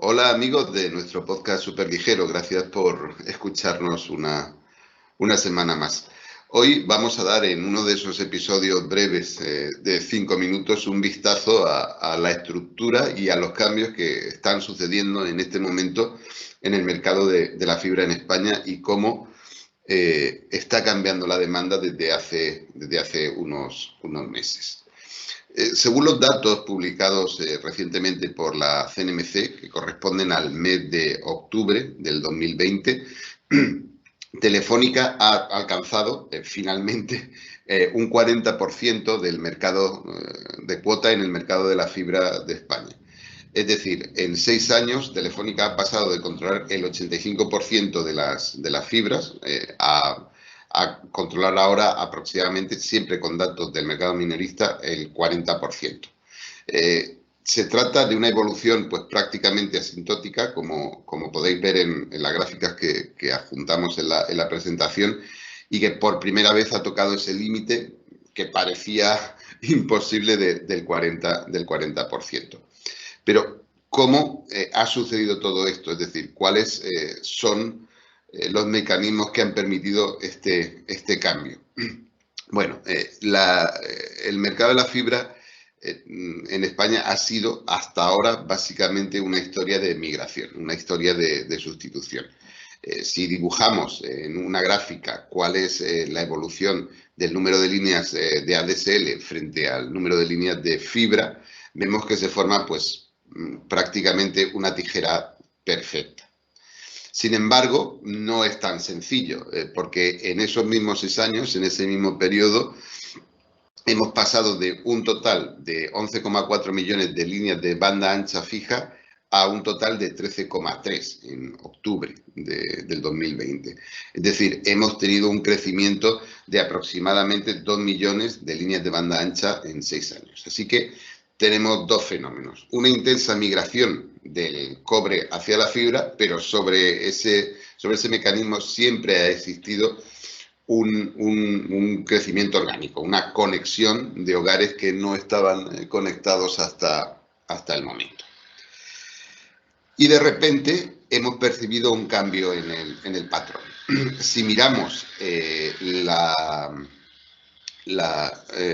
Hola amigos de nuestro podcast Super Ligero, gracias por escucharnos una semana más. Hoy vamos a dar en uno de esos episodios breves de 5 minutos un vistazo a la estructura y a los cambios que están sucediendo en este momento en el mercado de la fibra en España y cómo está cambiando la demanda desde hace unos meses. Según los datos publicados recientemente por la CNMC, que corresponden al mes de octubre del 2020, Telefónica ha alcanzado finalmente un 40% del mercado de cuota en el mercado de la fibra de España. Es decir, en 6 años Telefónica ha pasado de controlar el 85% de las fibras a controlar ahora aproximadamente, siempre con datos del mercado minorista, el 40%. Se trata de una evolución pues prácticamente asintótica, como podéis ver en las gráficas que adjuntamos en la presentación, y que por primera vez ha tocado ese límite que parecía imposible del 40%. Pero, ¿cómo ha sucedido todo esto? Es decir, ¿cuáles son los mecanismos que han permitido este cambio? Bueno, el mercado de la fibra en España ha sido hasta ahora básicamente una historia de migración, una historia de sustitución. Si dibujamos en una gráfica cuál es la evolución del número de líneas de ADSL frente al número de líneas de fibra, vemos que se forma pues prácticamente una tijera perfecta. Sin embargo, no es tan sencillo, porque en esos mismos 6 años, en ese mismo periodo, hemos pasado de un total de 11,4 millones de líneas de banda ancha fija a un total de 13,3 en octubre del 2020. Es decir, hemos tenido un crecimiento de aproximadamente 2 millones de líneas de banda ancha en 6 años. Así que tenemos dos fenómenos. Una intensa migración del cobre hacia la fibra, pero sobre ese mecanismo siempre ha existido un crecimiento orgánico, una conexión de hogares que no estaban conectados hasta el momento. Y de repente hemos percibido un cambio en el patrón. Si miramos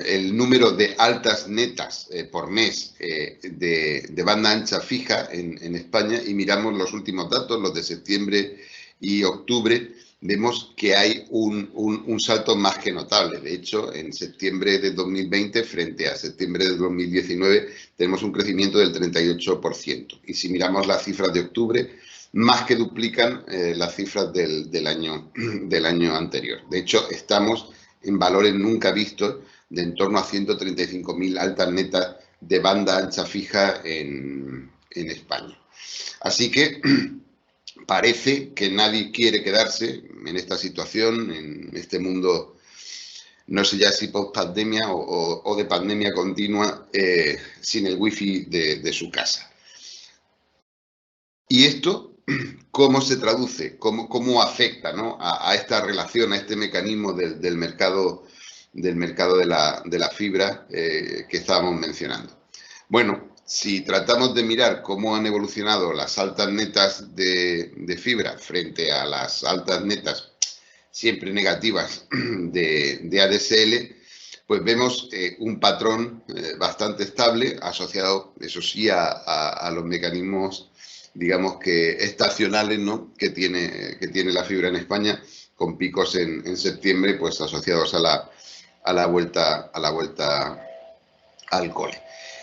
el número de altas netas por mes de banda ancha fija en España y miramos los últimos datos, los de septiembre y octubre, vemos que hay un salto más que notable. De hecho, en septiembre de 2020 frente a septiembre de 2019 tenemos un crecimiento del 38%. Y si miramos las cifras de octubre, más que duplican las cifras del año anterior. De hecho, estamos en valores nunca vistos de en torno a 135.000 altas netas de banda ancha fija en España. Así que parece que nadie quiere quedarse en esta situación, en este mundo, no sé ya si post-pandemia o de pandemia continua, sin el wifi de su casa. Y esto, ¿cómo se traduce? ¿Cómo afecta, ¿no?, a esta relación, a este mecanismo del mercado de la fibra que estábamos mencionando? Bueno, si tratamos de mirar cómo han evolucionado las altas netas de fibra frente a las altas netas siempre negativas de ADSL, pues vemos un patrón bastante estable asociado, eso sí, a los mecanismos, digamos que estacionales, ¿no?, que tiene la fibra en España, con picos en septiembre pues asociados a la vuelta al cole.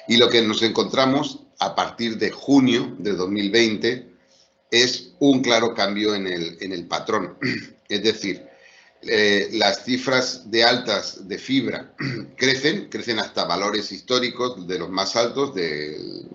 Y lo que nos encontramos a partir de junio de 2020 es un claro cambio en el patrón. Es decir, las cifras de altas de fibra crecen hasta valores históricos de los más altos del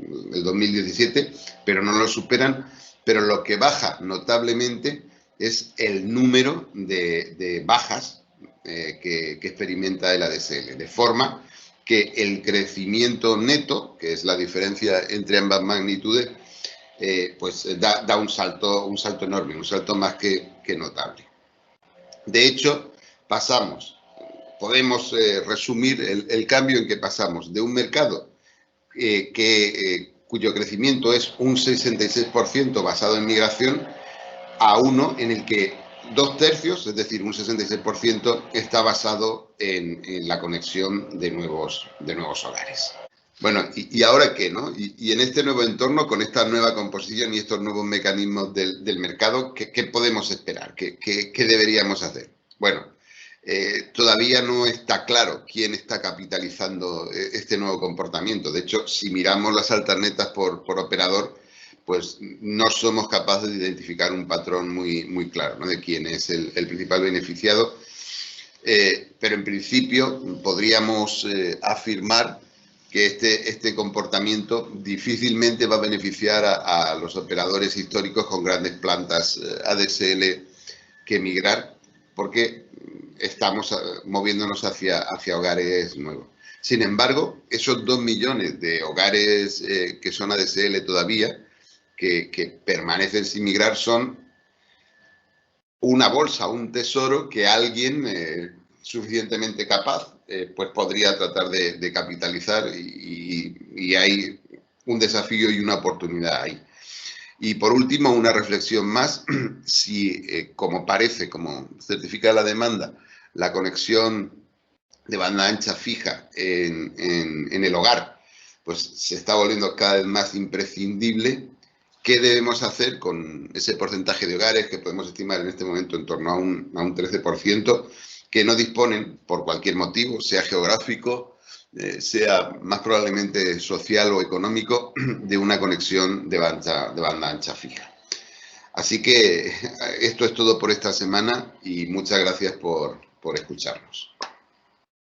2017, pero no lo superan. Pero lo que baja notablemente es el número de bajas que experimenta el ADSL, de forma que el crecimiento neto, que es la diferencia entre ambas magnitudes, pues da un salto enorme, un salto más que notable. De hecho, podemos resumir el cambio en que pasamos de un mercado que cuyo crecimiento es un 66% basado en migración, a uno en el que 2/3, es decir, un 66%, está basado en la conexión de nuevos hogares. Bueno, ¿y ahora qué, no? Y en este nuevo entorno, con esta nueva composición y estos nuevos mecanismos del mercado, ¿qué podemos esperar? ¿Qué deberíamos hacer? Bueno, todavía no está claro quién está capitalizando este nuevo comportamiento. De hecho, si miramos las alternetas por operador, pues no somos capaces de identificar un patrón muy claro, ¿no?, de quién es el principal beneficiado. Pero en principio podríamos afirmar que este comportamiento difícilmente va a beneficiar a los operadores históricos con grandes plantas ADSL que migrar, porque estamos moviéndonos hacia hogares nuevos. Sin embargo, esos 2 millones de hogares que son ADSL todavía, que permanecen sin migrar, son una bolsa, un tesoro que alguien suficientemente capaz pues podría tratar de capitalizar, y hay un desafío y una oportunidad ahí. Y por último, una reflexión más: si como parece, como certifica la demanda, la conexión de banda ancha fija en el hogar pues se está volviendo cada vez más imprescindible, ¿qué debemos hacer con ese porcentaje de hogares que podemos estimar en este momento en torno a un 13%, que no disponen, por cualquier motivo, sea geográfico, sea más probablemente social o económico, de una conexión de banda ancha fija? Así que esto es todo por esta semana y muchas gracias por escucharnos.